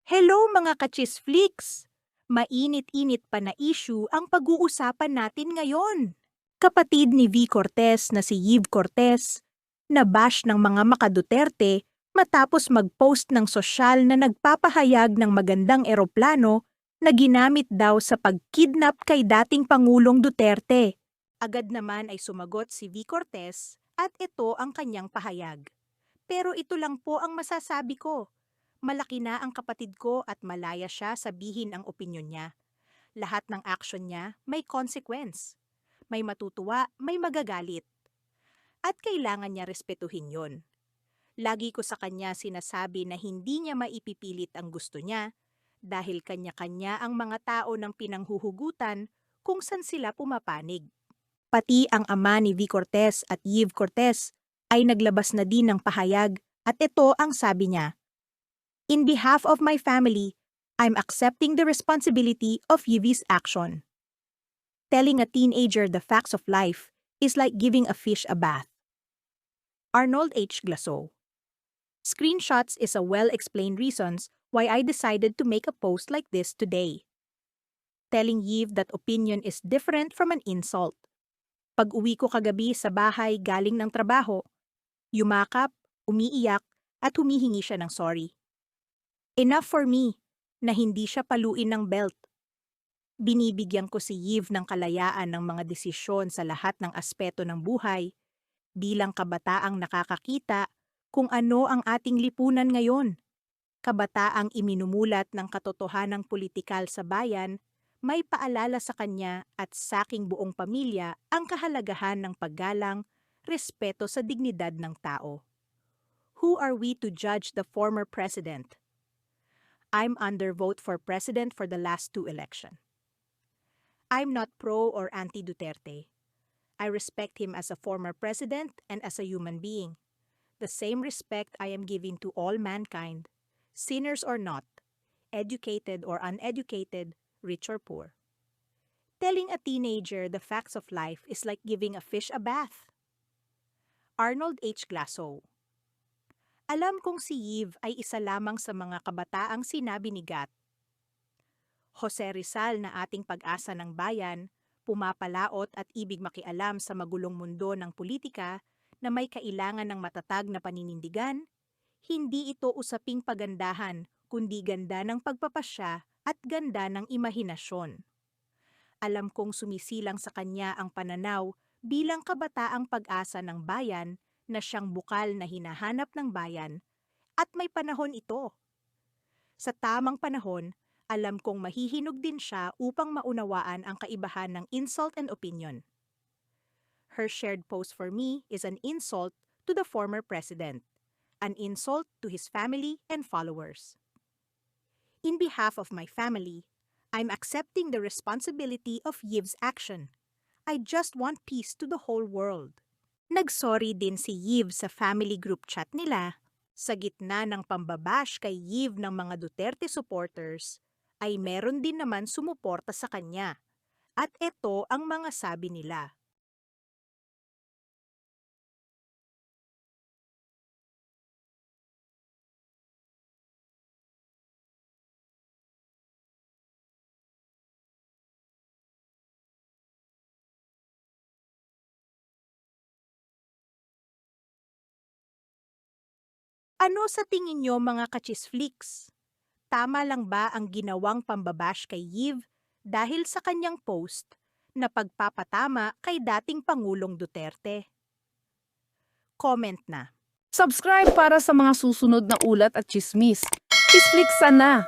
Hello mga kachisflix! Mainit-init pa na issue ang pag-uusapan natin ngayon. Kapatid ni V. Cortez na si Yiv Cortez, nabash ng mga makaduterte matapos mag-post ng sosyal na nagpapahayag ng magandang eroplano na ginamit daw sa pagkidnap kay dating Pangulong Duterte. Agad naman ay sumagot si V. Cortez at ito ang kanyang pahayag. Pero ito lang po ang masasabi ko. Malaki na ang kapatid ko at malaya siya sabihin ang opinyon niya. Lahat ng action niya may consequence. May matutuwa, may magagalit. At kailangan niya respetuhin yon. Lagi ko sa kanya sinasabi na hindi niya maipipilit ang gusto niya dahil kanya-kanya ang mga tao ng pinanghuhugutan kung saan sila pumapanig. Pati ang ama ni V. Cortez at Yiv Cortez ay naglabas na din ng pahayag at ito ang sabi niya. In behalf of my family, I'm accepting the responsibility of Yiv's action. Telling a teenager the facts of life is like giving a fish a bath. Arnold H. Glasow. Screenshots is a well-explained reasons why I decided to make a post like this today. Telling Yiv that opinion is different from an insult. Pag-uwi ko kagabi sa bahay galing ng trabaho, yumakap, umiiyak, at humihingi siya ng sorry. Enough for me na hindi siya paluin ng belt. Binibigyan ko si Yiv ng kalayaan ng mga desisyon sa lahat ng aspeto ng buhay bilang kabataang nakakakita kung ano ang ating lipunan ngayon. Kabataang iminumulat ng katotohanang politikal sa bayan, may paalala sa kanya at sa aking buong pamilya ang kahalagahan ng paggalang, respeto sa dignidad ng tao. Who are we to judge the former president? I'm under vote for president for the last 2 elections. I'm not pro or anti-Duterte. I respect him as a former president and as a human being. The same respect I am giving to all mankind, sinners or not, educated or uneducated, rich or poor. Telling a teenager the facts of life is like giving a fish a bath. Arnold H. Glasow. Alam kong si Yiv ay isa lamang sa mga kabataang sinabi ni Gat. Jose Rizal na ating pag-asa ng bayan, pumapalaot at ibig makialam sa magulong mundo ng politika na may kailangan ng matatag na paninindigan, hindi ito usaping pagandahan kundi ganda ng pagpapasya at ganda ng imahinasyon. Alam kong sumisilang sa kanya ang pananaw bilang kabataang pag-asa ng bayan na siyang bukal na hinahanap ng bayan at may panahon ito. Sa tamang panahon, alam kong mahihinog din siya upang maunawaan ang kaibahan ng insult and opinion. Her shared post for me is an insult to the former president, an insult to his family and followers. In behalf of my family, I'm accepting the responsibility of Yiv's action. I just want peace to the whole world. Nagsorry din si Yiv sa family group chat nila. Sa gitna ng pambabash kay Yiv ng mga Duterte supporters, ay meron din naman sumuporta sa kanya. At ito ang mga sabi nila. Ano sa tingin nyo mga kachisflix? Tama lang ba ang ginawang pambabash kay Yiv dahil sa kanyang post na pagpapatama kay dating Pangulong Duterte? Comment na. Subscribe para sa mga susunod na ulat at chismis. Chisflix sana!